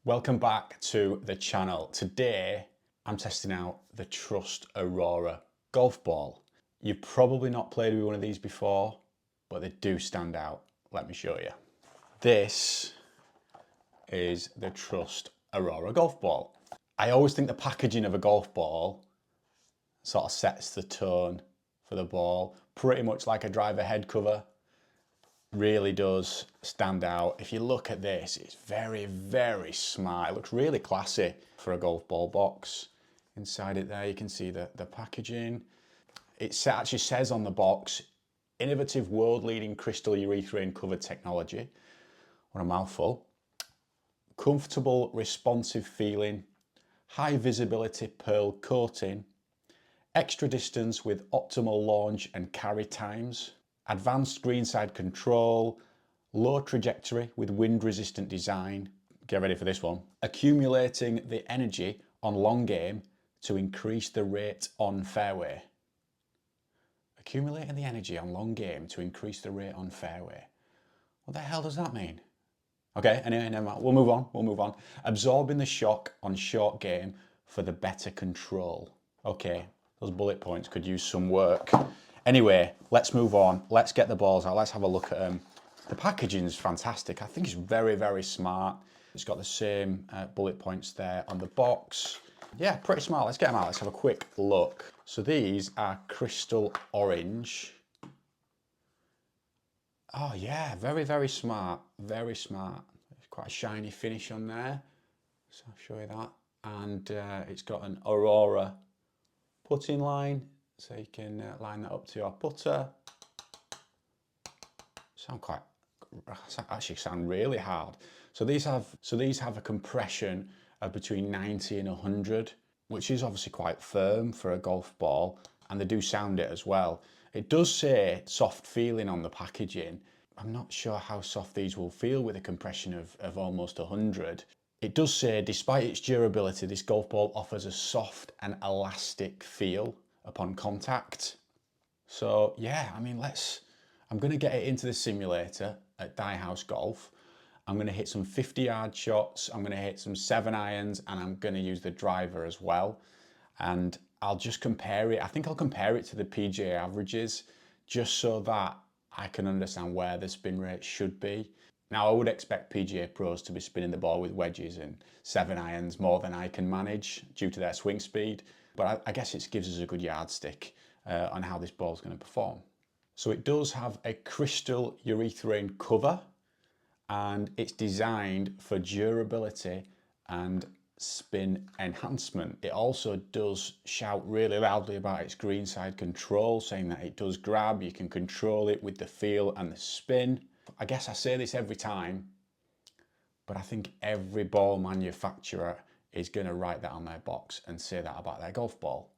Welcome back to the channel. Today I'm testing out the Trust Aurora golf ball. You've probably not played with one of these before, but they do stand out. Let me show you. This is the Trust Aurora golf ball. I always think the packaging of a golf ball sort of sets the tone for the ball, pretty much like a driver head cover. Really does stand out. If you look at this, it's very, very smart. It looks really classy for a golf ball box. Inside it there, you can see the packaging. It actually says on the box, innovative world-leading crystal urethane covered technology. What a mouthful. Comfortable, responsive feeling, high visibility pearl coating, extra distance with optimal launch and carry times, advanced greenside control, low trajectory with wind-resistant design. Get ready for this one. Accumulating the energy on long game to increase the rate on fairway. Accumulating the energy on long game to increase the rate on fairway. What the hell does that mean? Okay, anyway, never mind. We'll move on. Absorbing the shock on short game for the better control. Okay, those bullet points could use some work. Anyway, let's move on. Let's get the balls out. Let's have a look at them. The packaging is fantastic. I think it's very, very smart. It's got the same bullet points there on the box. Yeah, pretty smart. Let's get them out. Let's have a quick look. So these are crystal orange. Oh yeah, very, very smart. Very smart. It's quite a shiny finish on there. So I'll show you that. And it's got an Aurora putting line. So you can line that up to your putter. Actually sound really hard. So these have a compression of between 90 and 100, which is obviously quite firm for a golf ball, and they do sound it as well. It does say soft feeling on the packaging. I'm not sure how soft these will feel with a compression of almost 100. It does say, despite its durability, this golf ball offers a soft and elastic feel upon contact. So yeah, I mean, I'm going to get it into the simulator at Die House Golf. I'm going to hit some 50-yard shots. I'm going to hit some 7-irons, and I'm going to use the driver as well. And I'll just compare it. I think I'll compare it to the PGA averages just so that I can understand where the spin rate should be. Now, I would expect PGA pros to be spinning the ball with wedges and 7-irons more than I can manage due to their swing speed. But I guess it gives us a good yardstick on how this ball's going to perform. So it does have a crystal urethane cover, and it's designed for durability and spin enhancement. It also does shout really loudly about its greenside control, saying that it does grab, you can control it with the feel and the spin. I guess I say this every time, but I think every ball manufacturer is going to write that on their box and say that about their golf ball.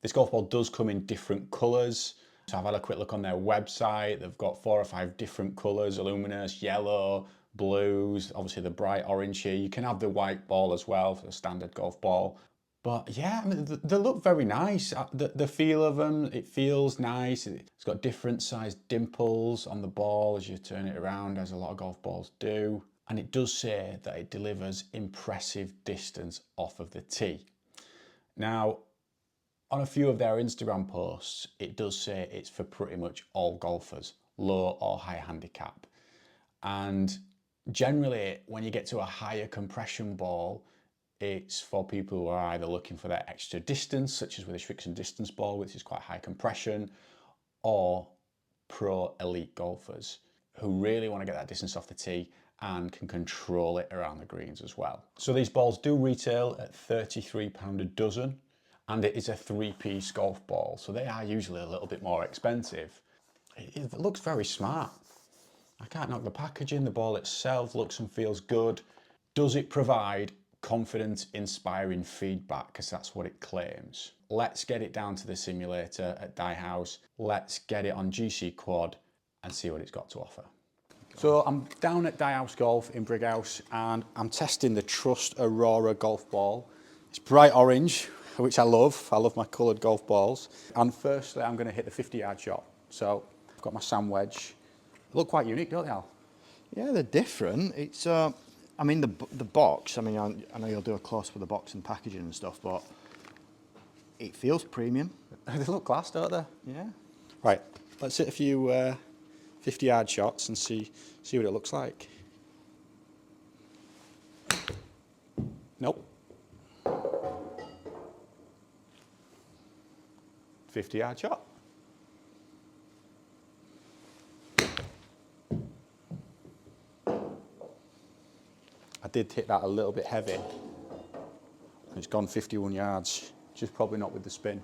This golf ball does come in different colours. So I've had a quick look on their website. They've got 4 or 5 different colours: luminous, yellow, blues, obviously the bright orange here. You can have the white ball as well for the standard golf ball. But yeah, I mean, they look very nice. The feel of them, it feels nice. It's got different sized dimples on the ball as you turn it around, as a lot of golf balls do. And it does say that it delivers impressive distance off of the tee. Now, on a few of their Instagram posts, it does say it's for pretty much all golfers, low or high handicap. And generally, when you get to a higher compression ball, it's for people who are either looking for that extra distance, such as with a restriction distance ball, which is quite high compression, or pro elite golfers who really want to get that distance off the tee and can control it around the greens as well. So these balls do retail at £33 a dozen, and it is a 3-piece golf ball, so they are usually a little bit more expensive. It looks very smart. I can't knock the packaging. The ball itself looks and feels good. Does it provide confidence inspiring feedback? Because that's what it claims. Let's get it down to the simulator at Die House. Let's get it on GC Quad and see what it's got to offer. So I'm down at Die House Golf in Brighouse, and I'm testing the Trust Aurora golf ball. It's bright orange, which I love. I love my coloured golf balls. And firstly, I'm going to hit the 50-yard shot. So I've got my sand wedge. They look quite unique, don't they, Al? Yeah, they're different. It's I I mean, the box, I mean, I know you'll do a close-up of the box and packaging and stuff, but it feels premium. They look class, don't they? Yeah. Right, let's hit a few 50-yard shots and see what it looks like. Nope. 50-yard shot. I did hit that a little bit heavy. It's gone 51 yards, just probably not with the spin.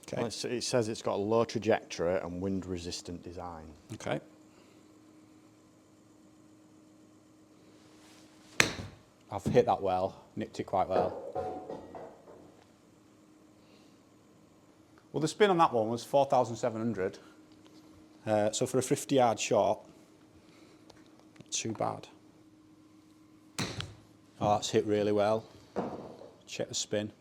Okay. Well, it says it's got a low trajectory and wind-resistant design. Okay. I've hit that well, nipped it quite well. Well, the spin on that one was 4,700. So for a 50-yard shot, not too bad. Oh, that's hit really well. Check the spin.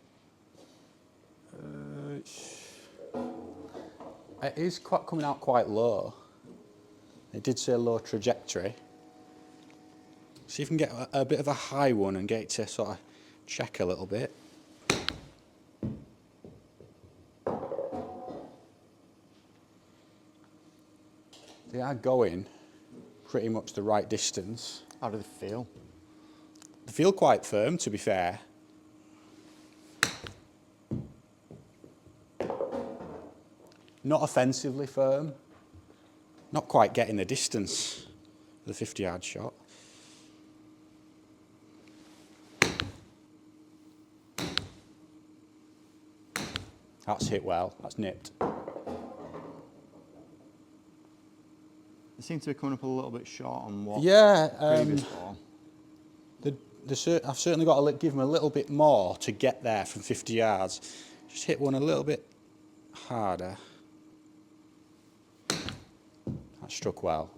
It is quite coming out quite low. It did say low trajectory. See if we can get a bit of a high one and get it to sort of check a little bit. They are going pretty much the right distance. How do they feel? They feel quite firm, to be fair. Not offensively firm. Not quite getting the distance for the 50-yard shot. That's hit well. That's nipped. They seem to be coming up a little bit short on what I've previous ball. certainly got to give them a little bit more to get there from 50 yards. Just hit one a little bit harder. That struck well.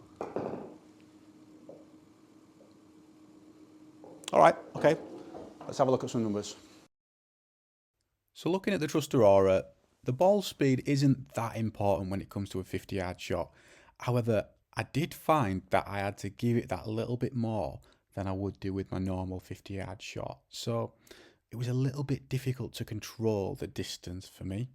All right, okay. Let's have a look at some numbers. So looking at the Trust Aurora, the ball speed isn't that important when it comes to a 50-yard shot. However, I did find that I had to give it that little bit more than I would do with my normal 50-yard shot. So it was a little bit difficult to control the distance for me.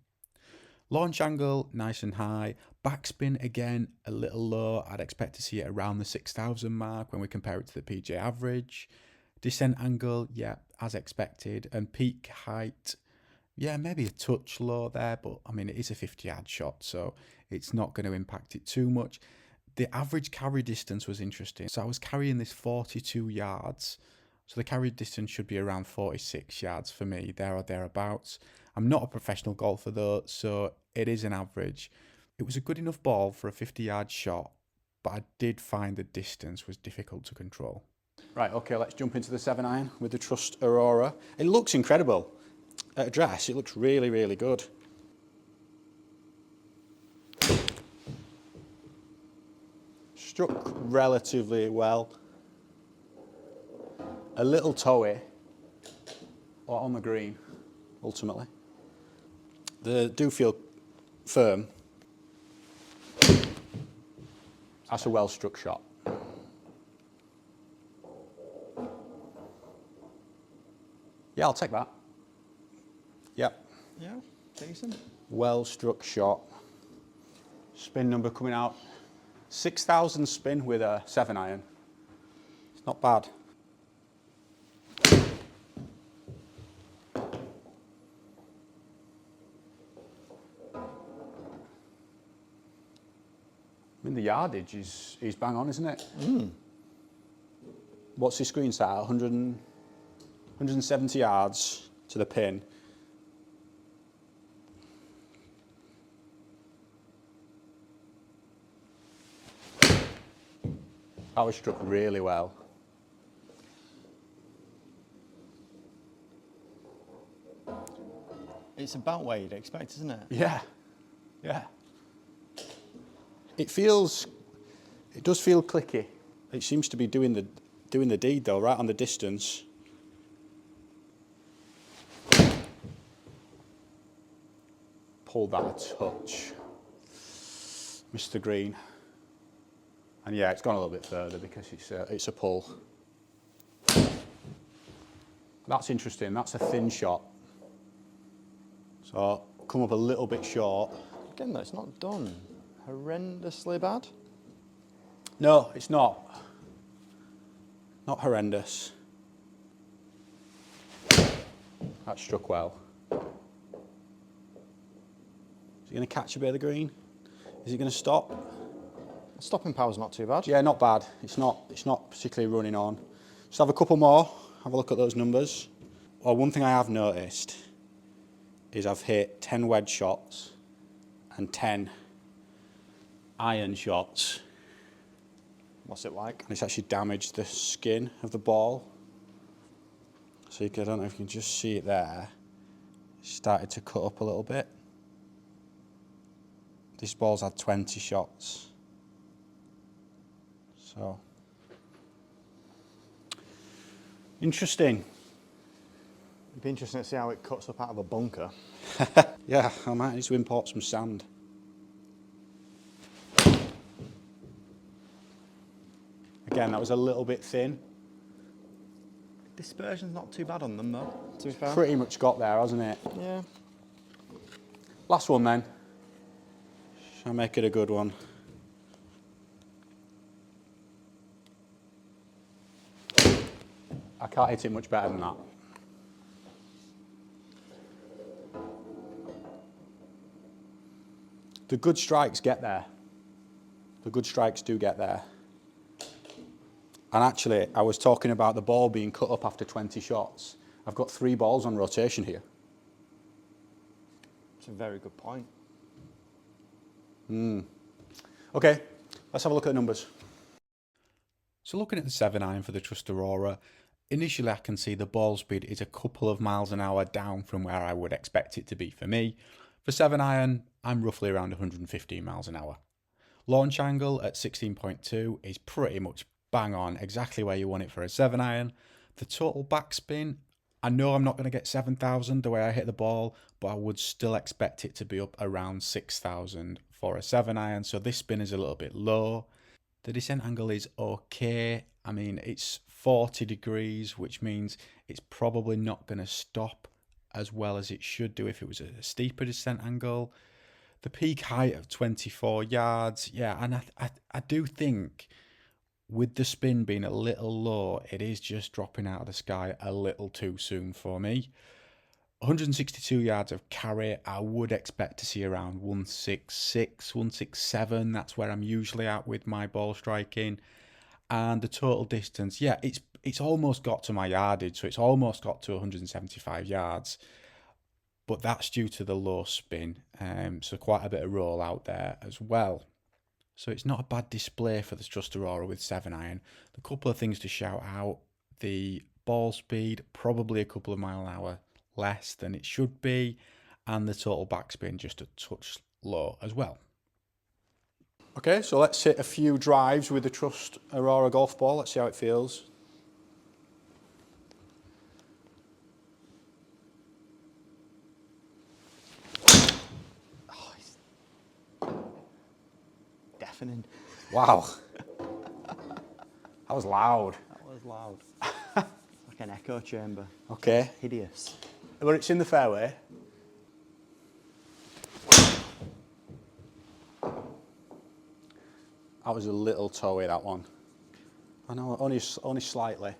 Launch angle, nice and high. Backspin, again, a little low. I'd expect to see it around the 6,000 mark when we compare it to the PJ average. Descent angle, yeah, as expected. And peak height, yeah, maybe a touch low there, but I mean, it is a 50-yard shot, so it's not going to impact it too much. The average carry distance was interesting. So I was carrying this 42 yards. So the carry distance should be around 46 yards for me, there or thereabouts. I'm not a professional golfer though, so it is an average. It was a good enough ball for a 50-yard shot, but I did find the distance was difficult to control. Right, okay, let's jump into the 7-iron with the Trust Aurora. It looks incredible. At address, it looks really, really good. Struck relatively well. A little toey on the green, ultimately. They do feel firm. That's a well-struck shot. Yeah, I'll take that. Yep. Yeah, decent. Well-struck shot. Spin number coming out. 6,000 spin with a 7-iron. It's not bad. I mean, the yardage is bang on, isn't it? What's his screen set at? 170 yards to the pin. That was struck really well. It's about where you'd expect, isn't it? Yeah, yeah. It does feel clicky. It seems to be doing the deed though, right on the distance. Pulled that a touch. Mr. Green. And yeah, it's gone a little bit further because it's a pull. That's interesting, that's a thin shot. So come up a little bit short. Again though, it's not done horrendously bad. No, it's not. Not horrendous. That struck well. Is it going to catch a bit of the green? Is it going to stop? Stopping power's not too bad. Yeah, not bad. It's not particularly running on. Just have a couple more. Have a look at those numbers. Well, one thing I have noticed is I've hit 10 wedge shots and 10 iron shots. What's it like? And it's actually damaged the skin of the ball. So I don't know if you can just see it there. It started to cut up a little bit. This ball's had 20 shots. So, interesting. It'd be interesting to see how it cuts up out of a bunker. Yeah, I might need to import some sand. Again, that was a little bit thin. Dispersion's not too bad on them though, to be fair. Pretty much got there, hasn't it? Yeah. Last one then. Shall I make it a good one? I can't hit it much better than that. The good strikes get there. The good strikes do get there. And actually, I was talking about the ball being cut up after 20 shots. I've got 3 balls on rotation here. It's a very good point. Okay, let's have a look at the numbers. So looking at the 7-iron for the Trust Aurora, initially I can see the ball speed is a couple of miles an hour down from where I would expect it to be for me. For 7-iron, I'm roughly around 115 miles an hour. Launch angle at 16.2 is pretty much bang on, exactly where you want it for a 7-iron. The total backspin, I know I'm not going to get 7,000 the way I hit the ball, but I would still expect it to be up around 6,000 for a 7-iron, so this spin is a little bit low. The descent angle is okay. I mean, it's 40 degrees, which means it's probably not going to stop as well as it should do if it was a steeper descent angle. The peak height of 24 yards, yeah, and I do think with the spin being a little low, it is just dropping out of the sky a little too soon for me. 162 yards of carry, I would expect to see around 166, 167. That's where I'm usually at with my ball striking. And the total distance, yeah, it's almost got to my yardage, so it's almost got to 175 yards. But that's due to the low spin, so quite a bit of roll out there as well. So it's not a bad display for the Trust Aurora with 7-iron. A couple of things to shout out: the ball speed, probably a couple of miles an hour less than it should be, and the total backspin just a touch low as well. Okay, so let's hit a few drives with the Trust Aurora golf ball. Let's see how it feels. Oh, it's deafening. Wow. That was loud. That was loud. Like an echo chamber. Okay. Hideous. But it's in the fairway. That was a little toey, that one. I know, only slightly.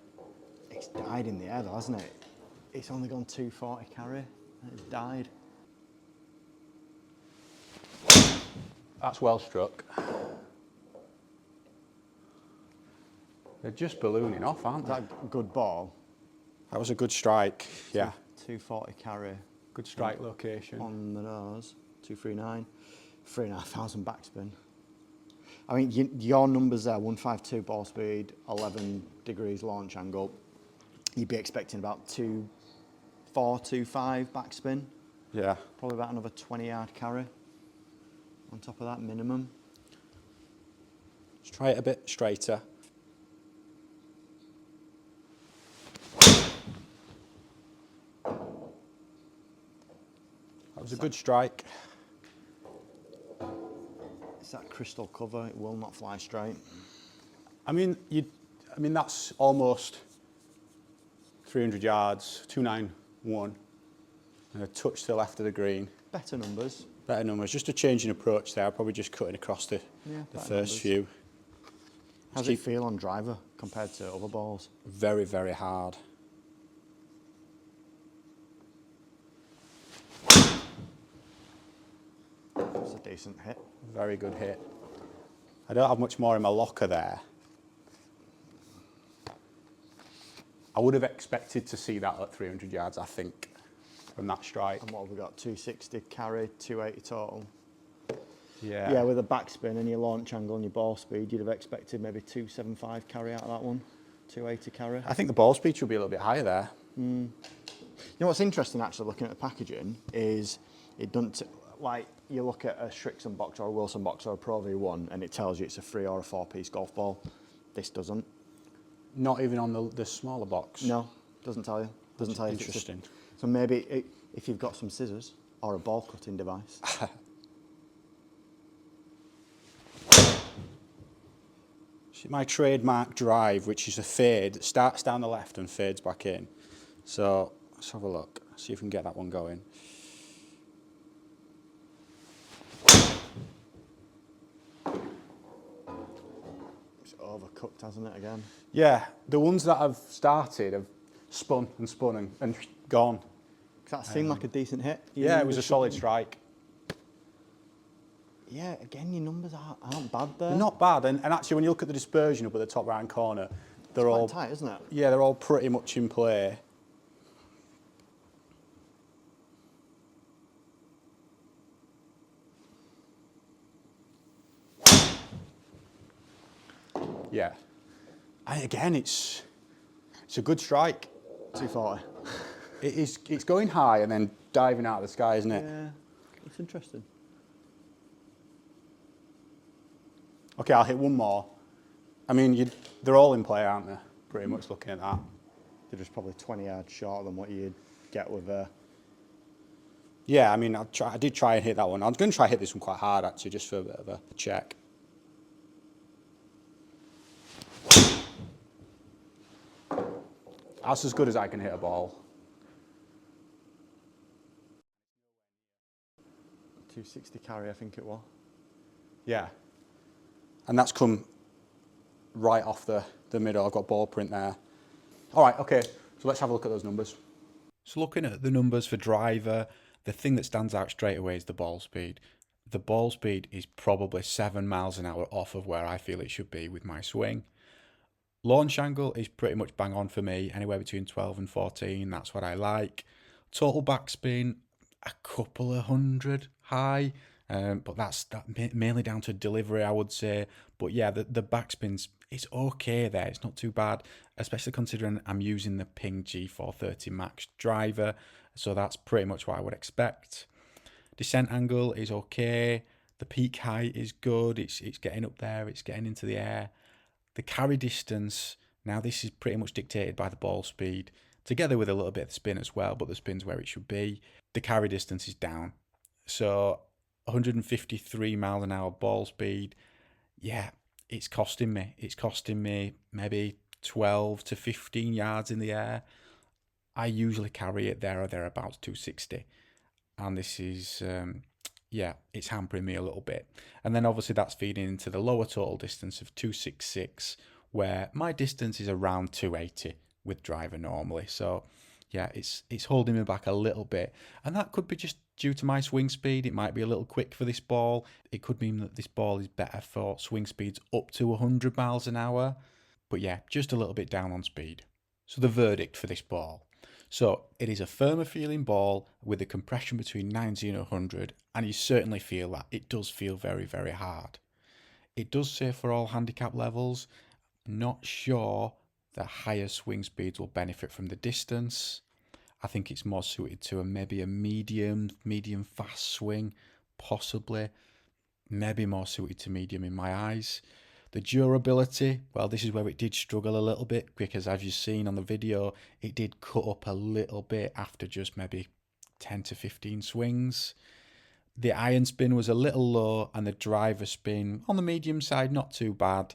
It's died in the air though, hasn't it? It's only gone 240 carry and it's died. That's well struck. They're just ballooning off, aren't Is they? that a good ball? That was a good strike, yeah. 240 carry. Good strike location. On the nose, 239, 3,500 backspin. I mean, your numbers there, 152 ball speed, 11 degrees launch angle. You'd be expecting about 2.4, 2.5 backspin. Yeah. Probably about another 20-yard carry on top of that minimum. Let's try it a bit straighter. That was a good strike. It's that crystal cover, it will not fly straight. I mean, that's almost 300 yards, 291, and a touch to the left of the green. Better numbers. Better numbers. Just a change in approach there. Probably just cutting across the first numbers. few. How's it feel on driver compared to other balls? Very, very hard. That's a decent hit. Very good hit. I don't have much more in my locker there. I would have expected to see that at 300 yards, I think, from that strike. And what have we got? 260 carry, 280 total. Yeah. Yeah, with a backspin and your launch angle and your ball speed, you'd have expected maybe 275 carry out of that one, 280 carry. I think the ball speed should be a little bit higher there. You know what's interesting actually looking at the packaging is it doesn't, like you look at a Shrixon box or a Wilson box or a Pro V1 and it tells you it's a 3 or a 4-piece golf ball. This doesn't. Not even on the smaller box. No, doesn't tell you. Doesn't tell you. Interesting. So maybe if you've got some scissors or a ball cutting device. My trademark drive, which is a fade, starts down the left and fades back in. So let's have a look, see if we can get that one going. It's overcooked, hasn't it, again? Yeah, the ones that I've started have spun and gone. That seemed like a decent hit. Yeah, it was a solid strike. Yeah, again, your numbers aren't bad there. They're not bad, and actually when you look at the dispersion up at the top right hand corner, they're all quite tight, isn't it? Yeah, they're all pretty much in play. Yeah. Again, it's a good strike. 240. It's going high and then diving out of the sky, isn't it? Yeah, it's interesting. Okay, I'll hit one more. I mean, they're all in play, aren't they? Pretty much looking at that. They're just probably 20 yards shorter than what you'd get with a... Yeah, I mean, I did try and hit that one. I was going to try and hit this one quite hard, actually, just for a bit of a check. That's as good as I can hit a ball. 260 carry, I think it was. Yeah. And that's come right off the middle. I've got ball print there. All right, okay, so let's have a look at those numbers. So looking at the numbers for driver, the thing that stands out straight away is the ball speed. The ball speed is probably 7 miles an hour off of where I feel it should be with my swing. Launch angle is pretty much bang on for me, anywhere between 12 and 14, that's what I like. Total backspin, a couple of hundred high, but that's mainly down to delivery, I would say. But yeah, the backspin's, it's okay there, it's not too bad, especially considering I'm using the Ping G430 Max driver, so that's pretty much what I would expect. Descent angle is okay, the peak height is good, it's getting up there, it's getting into the air. The carry distance, now this is pretty much dictated by the ball speed, together with a little bit of spin as well, but the spin's where it should be. The carry distance is down. So 153 mile an hour ball speed, yeah, it's costing me. It's costing me maybe 12 to 15 yards in the air. I usually carry it there or thereabouts 260. And this is, yeah, it's hampering me a little bit. And then obviously that's feeding into the lower total distance of 266, where my distance is around 280 with driver normally. So yeah, it's holding me back a little bit. And that could be just due to my swing speed. It might be a little quick for this ball. It could mean that this ball is better for swing speeds up to 100 miles an hour. But yeah, just a little bit down on speed. So the verdict for this ball. So it is a firmer feeling ball with a compression between 90 and 100, and you certainly feel that. It does feel very, very hard. It does say for all handicap levels. Not sure the higher swing speeds will benefit from the distance. I think it's more suited to maybe a medium fast swing, possibly. Maybe more suited to medium in my eyes. The durability, well, this is where it did struggle a little bit, because as you've seen on the video, it did cut up a little bit after just maybe 10 to 15 swings. The iron spin was a little low, and the driver spin on the medium side, not too bad.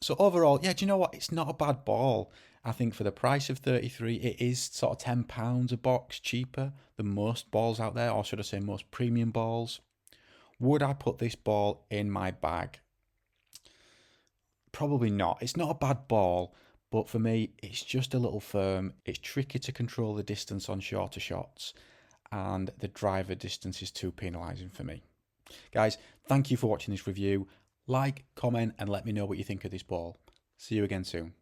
So overall, yeah, do you know what? It's not a bad ball. I think for the price of 33, it is sort of £10 a box cheaper than most balls out there, or should I say most premium balls. Would I put this ball in my bag? Probably not. It's not a bad ball, but for me, it's just a little firm. It's tricky to control the distance on shorter shots, and the driver distance is too penalising for me. Guys, thank you for watching this review. Like, comment, and let me know what you think of this ball. See you again soon.